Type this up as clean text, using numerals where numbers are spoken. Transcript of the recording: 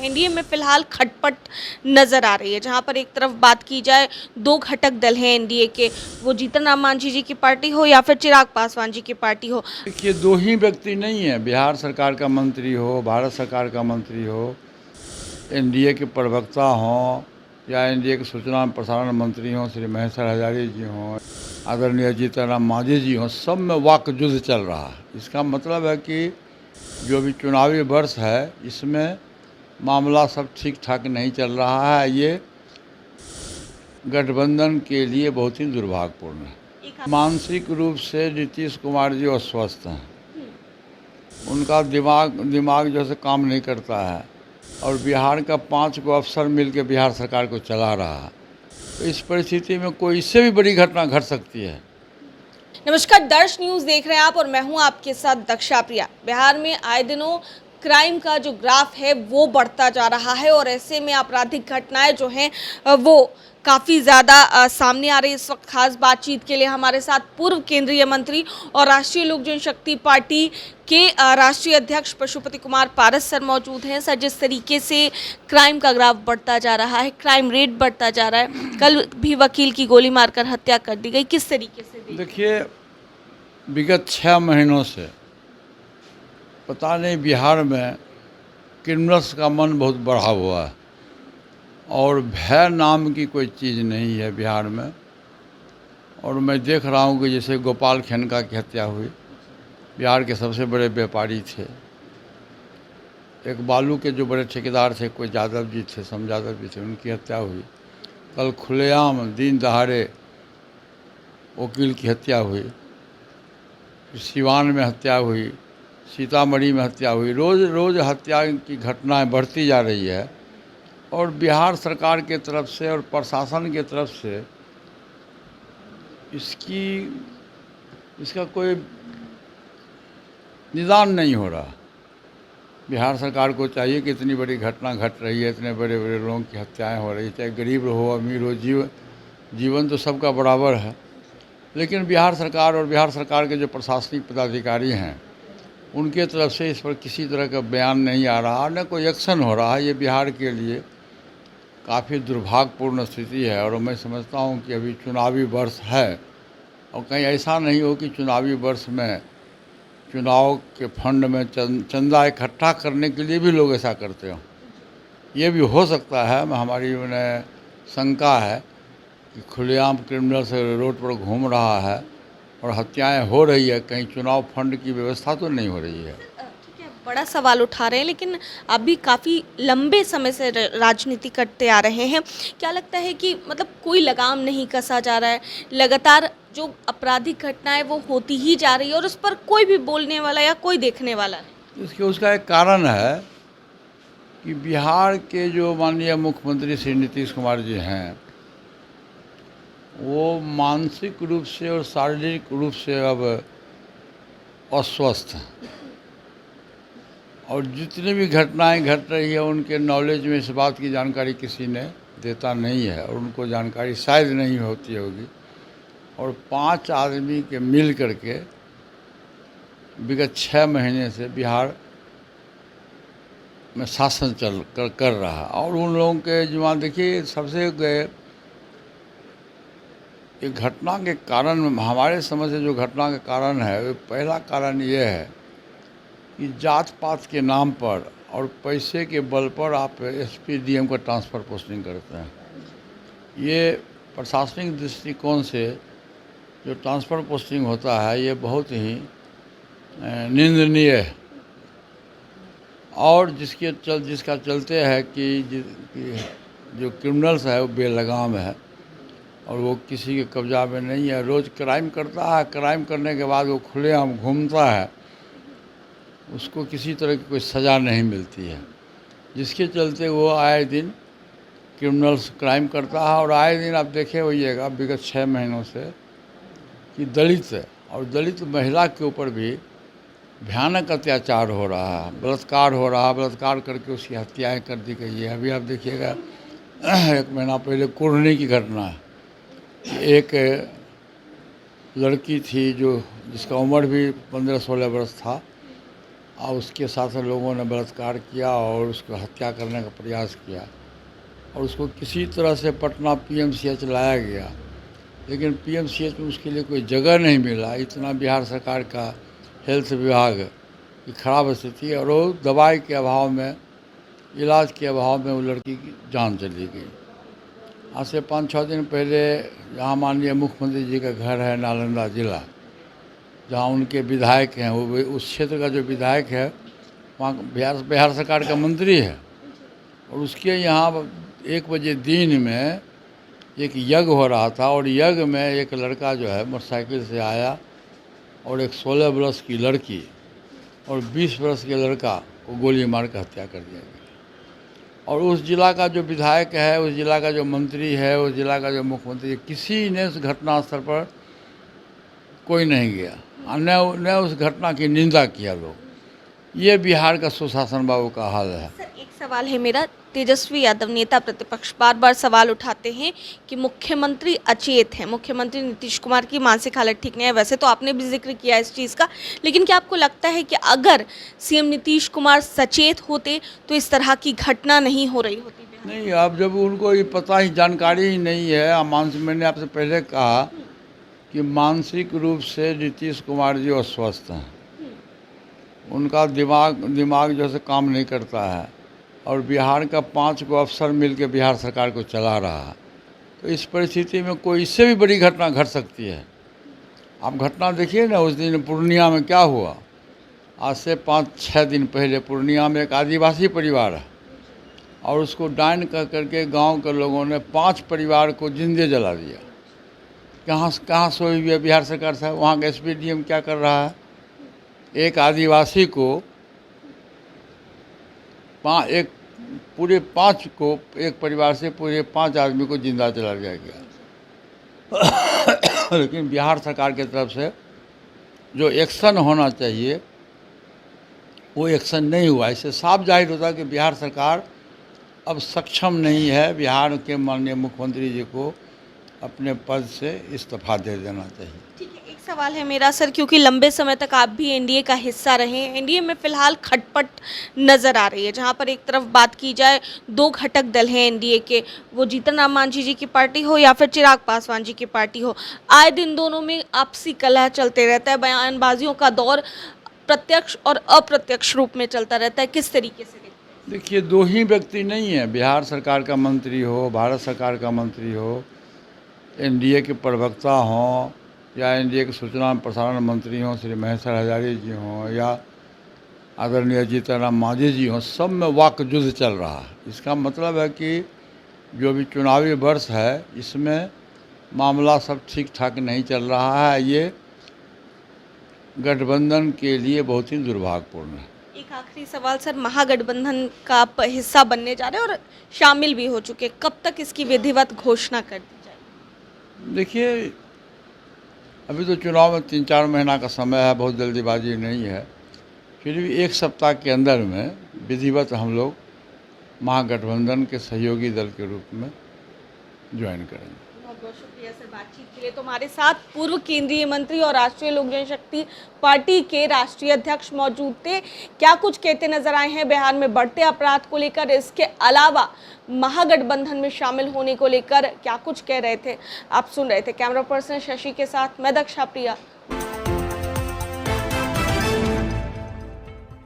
है। एनडीए में फिलहाल खटपट नजर आ रही है, जहां पर एक तरफ बात की जाए, दो घटक दल हैं एनडीए के, वो जीतन राम मांझी जी की पार्टी हो या फिर चिराग पासवान जी की पार्टी हो। देखिए, दो ही व्यक्ति नहीं है। बिहार सरकार का मंत्री हो, भारत सरकार का मंत्री हो, एनडीए के प्रवक्ता हों या एनडीए के सूचना एवं प्रसारण मंत्री हों, श्री महेश हजारी जी हों, आदरणीय जीतन राम मांझी जी हों, सब में वाक युद्ध चल रहा है। इसका मतलब है कि जो भी चुनावी वर्ष है, इसमें मामला सब ठीक ठाक नहीं चल रहा है। ये गठबंधन के लिए बहुत ही दुर्भाग्यपूर्ण है। मानसिक रूप से नीतीश कुमार जी अस्वस्थ हैं। उनका दिमाग जो है काम नहीं करता है, और बिहार का 5 गो अफसर मिलकर बिहार सरकार को चला रहा है। तो इस परिस्थिति में कोई इससे भी बड़ी घटना घट सकती है। नमस्कार, दर्श न्यूज देख रहे हैं आप और मैं हूं आपके साथ दक्षा प्रिया। बिहार में आए दिनों क्राइम का जो ग्राफ है वो बढ़ता जा रहा है और ऐसे में आपराधिक घटनाएं जो हैं वो काफ़ी ज़्यादा सामने आ रही है। इस वक्त खास बातचीत के लिए हमारे साथ पूर्व केंद्रीय मंत्री और राष्ट्रीय लोक जनशक्ति पार्टी के राष्ट्रीय अध्यक्ष पशुपति कुमार पारस सर मौजूद हैं। सर, जिस तरीके से क्राइम का ग्राफ बढ़ता जा रहा है, क्राइम रेट बढ़ता जा रहा है, कल भी वकील की गोली मारकर हत्या कर दी गई, किस तरीके से देखिए, विगत 6 महीनों से पता नहीं बिहार में क्रिमिनल्स का मन बहुत बढ़ा हुआ है, और भय नाम की कोई चीज़ नहीं है बिहार में। और मैं देख रहा हूँ कि जैसे गोपाल खेनका की हत्या हुई, बिहार के सबसे बड़े व्यापारी थे। एक बालू के जो बड़े ठेकेदार थे, कोई यादव जी थे, सम यादव जी थे, उनकी हत्या हुई। कल खुलेआम दिन दहाड़े वकील की हत्या हुई, सिवान में हत्या हुई, सीतामढ़ी में हत्या हुई। रोज़ रोज़ हत्या की घटनाएं बढ़ती जा रही है, और बिहार सरकार के तरफ से और प्रशासन के तरफ से इसका कोई निदान नहीं हो रहा। बिहार सरकार को चाहिए कि इतनी बड़ी घटना घट रही है, इतने बड़े बड़े लोगों की हत्याएं हो रही है, चाहे गरीब हो अमीर हो, जीवन तो सबका बराबर है। लेकिन बिहार सरकार और बिहार सरकार के जो प्रशासनिक पदाधिकारी हैं, उनके तरफ से इस पर किसी तरह का बयान नहीं आ रहा, न कोई एक्शन हो रहा है। ये बिहार के लिए काफ़ी दुर्भाग्यपूर्ण स्थिति है। और मैं समझता हूँ कि अभी चुनावी वर्ष है, और कहीं ऐसा नहीं हो कि चुनावी वर्ष में चुनाव के फंड में चंदा इकट्ठा करने के लिए भी लोग ऐसा करते हो। ये भी हो सकता है। हमारी उन्हें शंका है कि खुलेआम क्रिमिनल्स रोड पर घूम रहा है और हत्याएं हो रही है, कहीं चुनाव फंड की व्यवस्था तो नहीं हो रही है। ठीक है, बड़ा सवाल उठा रहे हैं, लेकिन आप भी काफ़ी लंबे समय से राजनीति करते आ रहे हैं। क्या लगता है कि मतलब कोई लगाम नहीं कसा जा रहा है, लगातार जो आपराधिक घटनाएं वो होती ही जा रही है और उस पर कोई भी बोलने वाला या कोई देखने वाला नहीं? उसका एक कारण है कि बिहार के जो माननीय मुख्यमंत्री श्री नीतीश कुमार जी हैं, वो मानसिक रूप से और शारीरिक रूप से अब अस्वस्थ हैं। और जितनी भी घटनाएं घट रही है, उनके नॉलेज में इस बात की जानकारी किसी ने देता नहीं है, और उनको जानकारी शायद नहीं होती होगी। और 5 आदमी के मिल करके विगत 6 महीने से बिहार में शासन कर रहा है। और उन लोगों के जो देखिए, सबसे एक घटना के कारण, हमारे समझ से जो घटना का कारण है, वो पहला कारण ये है कि जात पात के नाम पर और पैसे के बल पर आप एसपी डीएम का ट्रांसफ़र पोस्टिंग करते हैं। ये प्रशासनिक दृष्टिकोण से जो ट्रांसफ़र पोस्टिंग होता है, ये बहुत ही निंदनीय है। और जिसका चलते है कि जो क्रिमिनल्स है वो बेलगाम है, और वो किसी के कब्जा में नहीं है। रोज़ क्राइम करता है, क्राइम करने के बाद वो खुलेआम घूमता है, उसको किसी तरह की कोई सज़ा नहीं मिलती है, जिसके चलते वो आए दिन क्रिमिनल्स क्राइम करता है। और आए दिन आप देखे होइएगा विगत 6 महीनों से कि दलित महिला के ऊपर भी भयानक अत्याचार हो रहा है, बलात्कार हो रहा है, बलात्कार करके उसकी हत्याएं कर दी गई है। अभी आप देखिएगा 1 महीना पहले कुर्नी की घटना है। एक लड़की थी जिसका उम्र भी 15-16 वर्ष था, और उसके साथ लोगों ने बलात्कार किया और उसको हत्या करने का प्रयास किया और उसको किसी तरह से पटना पीएमसीएच लाया गया, लेकिन पीएमसीएच में उसके लिए कोई जगह नहीं मिला। इतना बिहार सरकार का हेल्थ विभाग की खराब स्थिति है और वो दवाई के अभाव में, इलाज के अभाव में वो लड़की की जान चली गई। आज से 5-6 दिन पहले यहाँ माननीय मुख्यमंत्री जी का घर है नालंदा जिला, जहाँ उनके विधायक हैं, वो उस क्षेत्र का जो विधायक है वहाँ बिहार सरकार का मंत्री है और उसके यहाँ 1 बजे दिन में एक यज्ञ हो रहा था और यज्ञ में एक लड़का जो है मोटरसाइकिल से आया और एक 16 वर्ष की लड़की और 20 वर्ष के लड़का को गोली मार कर हत्या कर दिया गया। और उस जिला का जो विधायक है, उस जिला का जो मंत्री है, उस जिला का जो मुख्यमंत्री है, किसी ने उस घटनास्थल पर कोई नहीं गया, न उस घटना की निंदा किया लोग। ये बिहार का सुशासन बाबू का हाल है। सर एक सवाल है मेरा, तेजस्वी यादव नेता प्रतिपक्ष बार बार सवाल उठाते हैं कि मुख्यमंत्री अचेत हैं, मुख्यमंत्री नीतीश कुमार की मानसिक हालत ठीक नहीं है। वैसे तो आपने भी जिक्र किया इस चीज़ का, लेकिन क्या आपको लगता है कि अगर सीएम नीतीश कुमार सचेत होते तो इस तरह की घटना नहीं हो रही होती? नहीं, अब जब उनको ये पता ही, जानकारी ही नहीं है। मैंने आपसे पहले कहा कि मानसिक रूप से नीतीश कुमार जी अस्वस्थ हैं, उनका दिमाग जो है काम नहीं करता है और बिहार का 5 को अफसर मिलकर बिहार सरकार को चला रहा है। तो इस परिस्थिति में कोई इससे भी बड़ी घटना घट सकती है। आप घटना देखिए ना, उस दिन पूर्णिया में क्या हुआ। आज से 5-6 दिन पहले पूर्णिया में एक आदिवासी परिवार है और उसको डायन कर करके गांव के लोगों ने 5 परिवार को जिंदे जला दिया। कहाँ सोई हुई है बिहार सरकार साहब? वहाँ का एसपीडीएम क्या कर रहा है? एक आदिवासी को एक पूरे 5 को, एक परिवार से पूरे 5 आदमी को जिंदा जला दिया गया। लेकिन बिहार सरकार की तरफ से जो एक्शन होना चाहिए वो एक्शन नहीं हुआ। इससे साफ जाहिर होता है कि बिहार सरकार अब सक्षम नहीं है। बिहार के माननीय मुख्यमंत्री जी को अपने पद से इस्तीफा दे देना चाहिए। ठीक है, एक सवाल है मेरा सर, क्योंकि लंबे समय तक आप भी एनडीए का हिस्सा रहे हैं, एनडीए में फिलहाल खटपट नजर आ रही है। जहां पर एक तरफ बात की जाए, 2 घटक दल हैं एनडीए के, वो जीतन राम मांझी जी की पार्टी हो या फिर चिराग पासवान जी की पार्टी हो, आए दिन दोनों में आपसी कलह चलते रहता है, बयानबाजियों का दौर प्रत्यक्ष और अप्रत्यक्ष रूप में चलता रहता है। किस तरीके से? देखिए, 2 ही व्यक्ति नहीं है। बिहार सरकार का मंत्री हो, भारत सरकार का मंत्री हो, एनडीए के प्रवक्ता हों या एनडीए के सूचना एवं प्रसारण मंत्री हों श्री महेश्वर हजारी जी हों या आदरणीय जीतन राम मांझी जी हों, सब में वाक युद्ध चल रहा है। इसका मतलब है कि जो भी चुनावी वर्ष है इसमें मामला सब ठीक ठाक नहीं चल रहा है। ये गठबंधन के लिए बहुत ही दुर्भाग्यपूर्ण है। एक आखिरी सवाल सर, महागठबंधन का आप हिस्सा बनने जा रहे हैं और शामिल भी हो चुके, कब तक इसकी विधिवत घोषणा कर दी जाएगी? देखिए, अभी तो चुनाव में 3-4 महीना का समय है, बहुत जल्दीबाजी नहीं है। फिर भी 1 सप्ताह के अंदर में विधिवत हम लोग महागठबंधन के सहयोगी दल के रूप में ज्वाइन करेंगे। बहुत बहुत शुक्रिया सर बातचीत के लिए। तो हमारे साथ पूर्व केंद्रीय मंत्री और राष्ट्रीय लोक जनशक्ति पार्टी के राष्ट्रीय अध्यक्ष मौजूद थे। क्या कुछ कहते नजर आए हैं बिहार में बढ़ते अपराध को लेकर, इसके अलावा महागठबंधन में शामिल होने को लेकर क्या कुछ कह रहे थे, आप सुन रहे थे। कैमरा पर्सन शशि के साथ मैं दक्षा प्रिया।